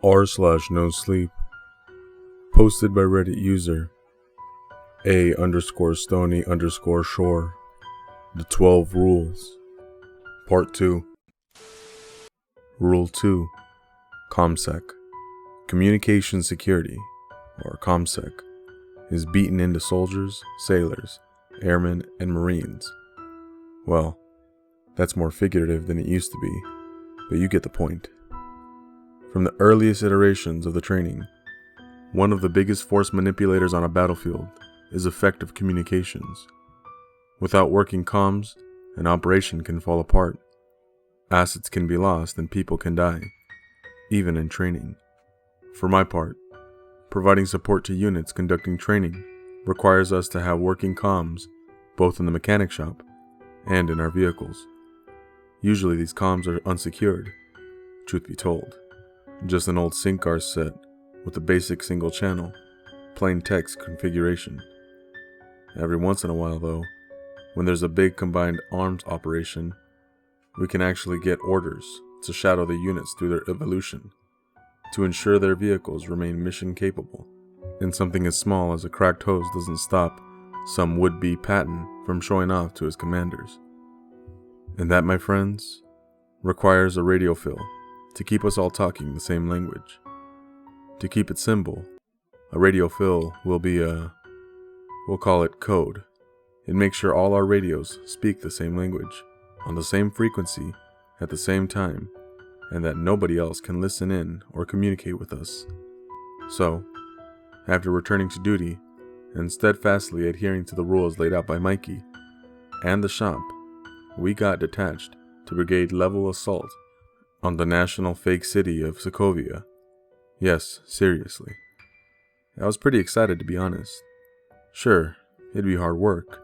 r/Nosleep, posted by Reddit user A_Stony_shore, the 12 rules. Part 2. Rule 2. ComSec. Communication security, or ComSec, is beaten into soldiers, sailors, airmen, and marines. Well, that's more figurative than it used to be, but you get the point. From the earliest iterations of the training, one of the biggest force manipulators on a battlefield is effective communications. Without working comms, an operation can fall apart. Assets can be lost and people can die, even in training. For my part, providing support to units conducting training requires us to have working comms both in the mechanic shop and in our vehicles. Usually these comms are unsecured, truth be told. Just an old SYNCAR set with a basic single channel, plain text configuration. Every once in a while though, when there's a big combined arms operation, we can actually get orders to shadow the units through their evolution, to ensure their vehicles remain mission capable, and something as small as a cracked hose doesn't stop some would-be Patton from showing off to his commanders. And that, my friends, requires a radio fill to keep us all talking the same language. To keep it simple, a radio fill will be we'll call it code. It makes sure all our radios speak the same language, on the same frequency, at the same time, and that nobody else can listen in or communicate with us. So, after returning to duty, and steadfastly adhering to the rules laid out by Mikey and the shop, we got detached to brigade level assault on the national fake city of Sokovia. Yes, seriously. I was pretty excited, to be honest. Sure, it'd be hard work,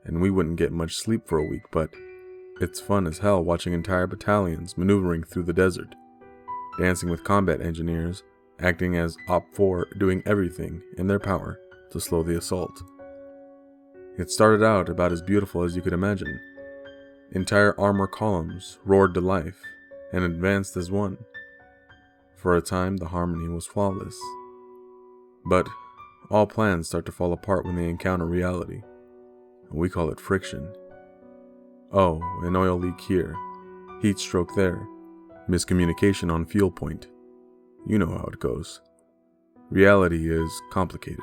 and we wouldn't get much sleep for a week, but it's fun as hell watching entire battalions maneuvering through the desert, dancing with combat engineers, acting as Op 4, doing everything in their power to slow the assault. It started out about as beautiful as you could imagine. Entire armor columns roared to life and advanced as one. For a time, the harmony was flawless. But all plans start to fall apart when they encounter reality. We call it friction. Oh, an oil leak here, heat stroke there, miscommunication on fuel point. You know how it goes. Reality is complicated,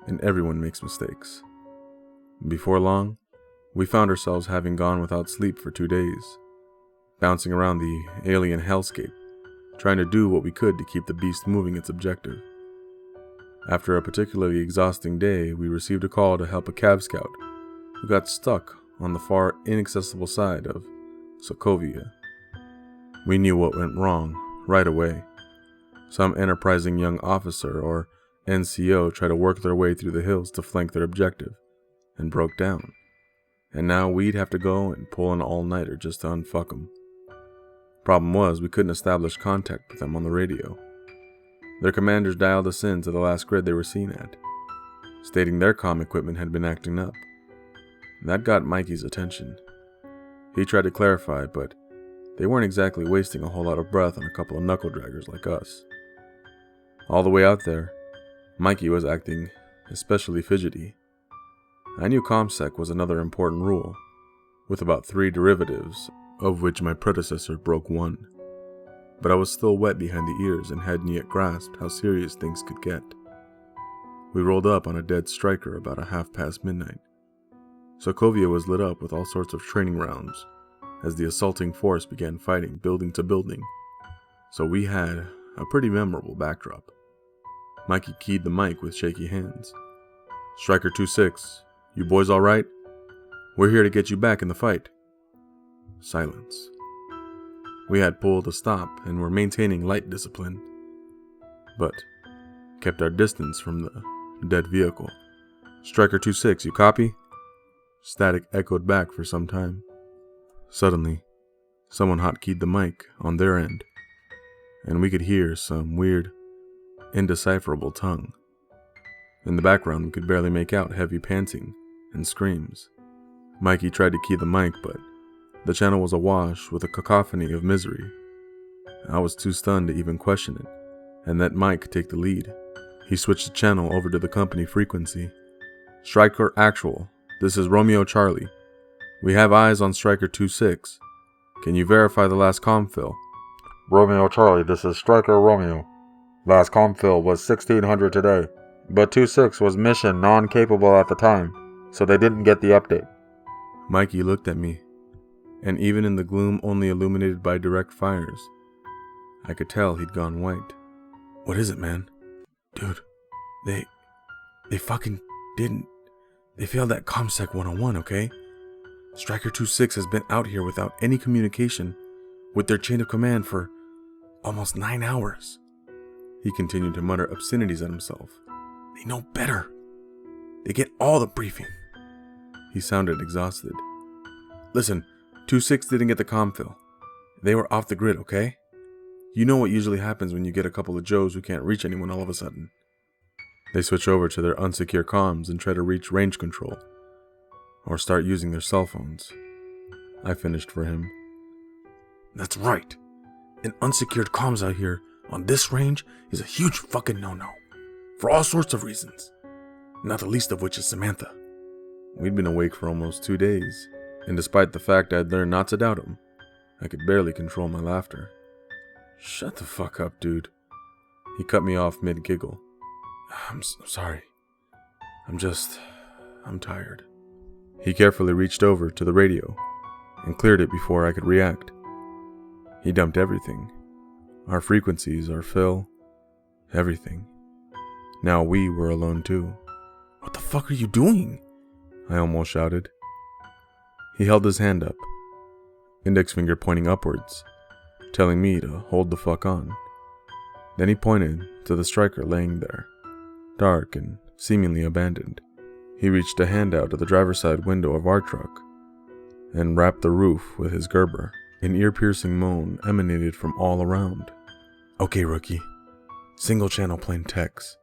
and everyone makes mistakes. Before long, we found ourselves having gone without sleep for 2 days, bouncing around the alien hellscape, trying to do what we could to keep the beast moving its objective. After a particularly exhausting day, we received a call to help a Cav Scout who got stuck on the far inaccessible side of Sokovia. We knew what went wrong right away. Some enterprising young officer or NCO tried to work their way through the hills to flank their objective and broke down. And now we'd have to go and pull an all-nighter just to unfuck them. Problem was, we couldn't establish contact with them on the radio. Their commanders dialed us in to the last grid they were seen at, stating their comm equipment had been acting up. That got Mikey's attention. He tried to clarify, but they weren't exactly wasting a whole lot of breath on a couple of knuckle-draggers like us. All the way out there, Mikey was acting especially fidgety. I knew ComSec was another important rule, with about 3 derivatives, of which my predecessor broke 1. But I was still wet behind the ears and hadn't yet grasped how serious things could get. We rolled up on a dead Stryker about midnight. Sokovia was lit up with all sorts of training rounds, as the assaulting force began fighting building to building, so we had a pretty memorable backdrop. Mikey keyed the mic with shaky hands. "Stryker 2-6, you boys alright? We're here to get you back in the fight." Silence. We had pulled a stop and were maintaining light discipline, but kept our distance from the dead vehicle. "Stryker 2-6, you copy?" Static echoed back for some time. Suddenly, someone hotkeyed the mic on their end, and we could hear some weird, indecipherable tongue. In the background, we could barely make out heavy panting and screams. Mikey tried to key the mic, but the channel was awash with a cacophony of misery. I was too stunned to even question it, and let Mike take the lead. He switched the channel over to the company frequency. Stryker Actual, this is Romeo Charlie. We have eyes on Stryker 26. Can you verify the last comm fill? Romeo Charlie, this is Stryker Romeo. Last comm fill was 1600 today, but 26 was mission non-capable at the time, so they didn't get the update. Mikey looked at me, and even in the gloom only illuminated by direct fires, I could tell he'd gone white. What is it, man? Dude, they fucking didn't. They failed that ComSec 101, okay? Stryker 26 has been out here without any communication with their chain of command for almost 9 hours. He continued to mutter obscenities at himself. They know better. They get all the briefing. He sounded exhausted. Listen, 26 didn't get the comm fill. They were off the grid, okay? You know what usually happens when you get a couple of Joes who can't reach anyone all of a sudden. They switch over to their unsecure comms and try to reach range control, or start using their cell phones. I finished for him. That's right. And unsecured comms out here on this range is a huge fucking no-no. For all sorts of reasons. Not the least of which is Samantha. We'd been awake for almost 2 days, and despite the fact I'd learned not to doubt him, I could barely control my laughter. Shut the fuck up, dude. He cut me off mid-giggle. I'm sorry. I'm tired. He carefully reached over to the radio and cleared it before I could react. He dumped everything. Our frequencies, our fill, everything. Now we were alone too. What the fuck are you doing? I almost shouted. He held his hand up, index finger pointing upwards, telling me to hold the fuck on. Then he pointed to the Stryker laying there, dark and seemingly abandoned. He reached a hand out to the driver's side window of our truck and rapped the roof with his Gerber. An ear-piercing moan emanated from all around. Okay, rookie. Single channel plain text.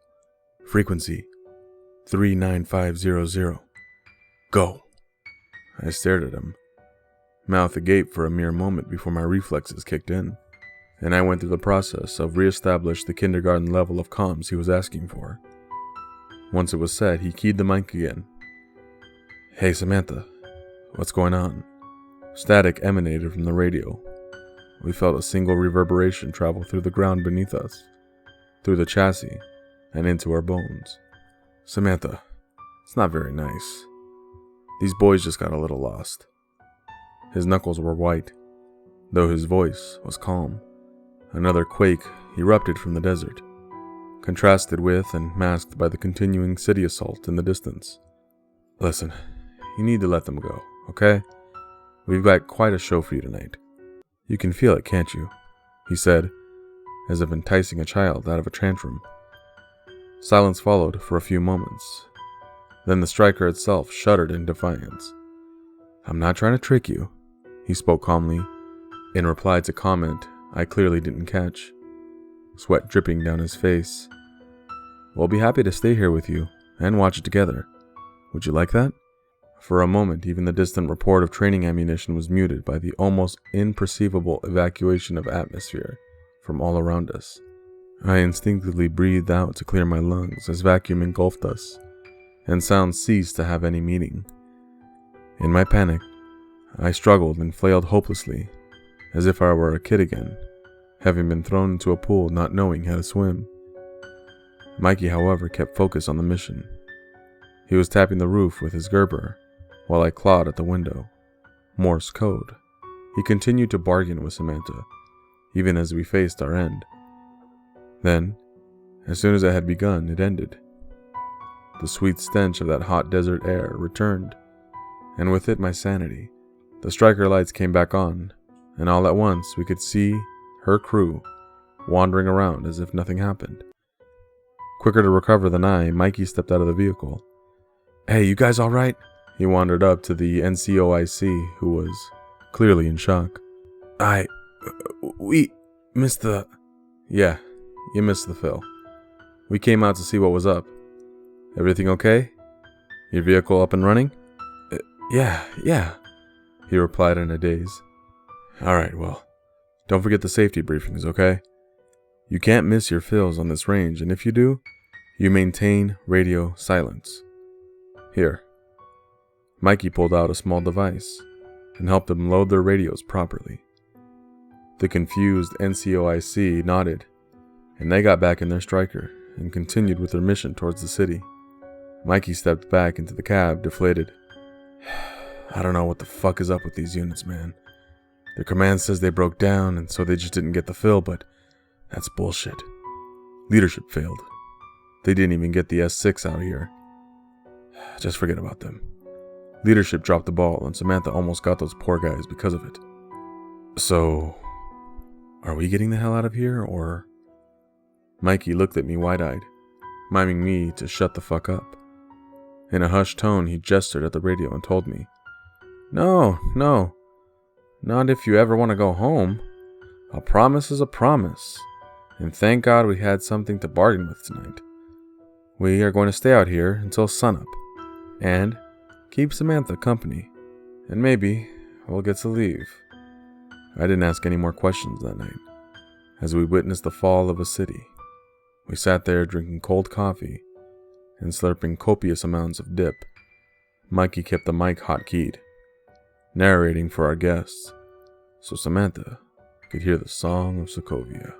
Frequency 39500. Go. I stared at him, mouth agape for a mere moment before my reflexes kicked in, and I went through the process of re-establish the kindergarten level of comms he was asking for. Once it was said, he keyed the mic again. Hey, Samantha, what's going on? Static emanated from the radio. We felt a single reverberation travel through the ground beneath us, through the chassis, and into our bones. Samantha, it's not very nice. These boys just got a little lost. His knuckles were white, though his voice was calm. Another quake erupted from the desert, contrasted with and masked by the continuing city assault in the distance. Listen, you need to let them go, okay? We've got quite a show for you tonight. You can feel it, can't you? He said, as if enticing a child out of a tantrum. Silence followed for a few moments. Then the Stryker itself shuddered in defiance. I'm not trying to trick you, he spoke calmly, in reply to comment I clearly didn't catch, sweat dripping down his face. We'll be happy to stay here with you and watch it together. Would you like that? For a moment, even the distant report of training ammunition was muted by the almost imperceivable evacuation of atmosphere from all around us. I instinctively breathed out to clear my lungs as vacuum engulfed us, and sound ceased to have any meaning. In my panic, I struggled and flailed hopelessly, as if I were a kid again, having been thrown into a pool not knowing how to swim. Mikey, however, kept focus on the mission. He was tapping the roof with his Gerber, while I clawed at the window. Morse code. He continued to bargain with Samantha, even as we faced our end. Then, as soon as it had begun, it ended. The sweet stench of that hot desert air returned, and with it my sanity. The Stryker lights came back on, and all at once we could see her crew wandering around as if nothing happened. Quicker to recover than I, Mikey stepped out of the vehicle. Hey, you guys all right? He wandered up to the NCOIC, who was clearly in shock. We missed the... Yeah, you missed the fill. We came out to see what was up. Everything okay? Your vehicle up and running? Yeah, he replied in a daze. Alright, well, don't forget the safety briefings, okay? You can't miss your fills on this range, and if you do, you maintain radio silence. Here. Mikey pulled out a small device and helped them load their radios properly. The confused NCOIC nodded, and they got back in their Stryker and continued with their mission towards the city. Mikey stepped back into the cab, deflated. I don't know what the fuck is up with these units, man. Their command says they broke down, and so they just didn't get the fill, but that's bullshit. Leadership failed. They didn't even get the S6 out here. Just forget about them. Leadership dropped the ball, and Samantha almost got those poor guys because of it. So, are we getting the hell out of here, or... Mikey looked at me wide-eyed, miming me to shut the fuck up. In a hushed tone, he gestured at the radio and told me, No, not if you ever want to go home. A promise is a promise, and thank God we had something to bargain with tonight. We are going to stay out here until sunup, and keep Samantha company, and maybe we'll get to leave. I didn't ask any more questions that night, as we witnessed the fall of a city. We sat there drinking cold coffee and slurping copious amounts of dip. Mikey kept the mic hot-keyed, narrating for our guests, so Samantha could hear the song of Sokovia.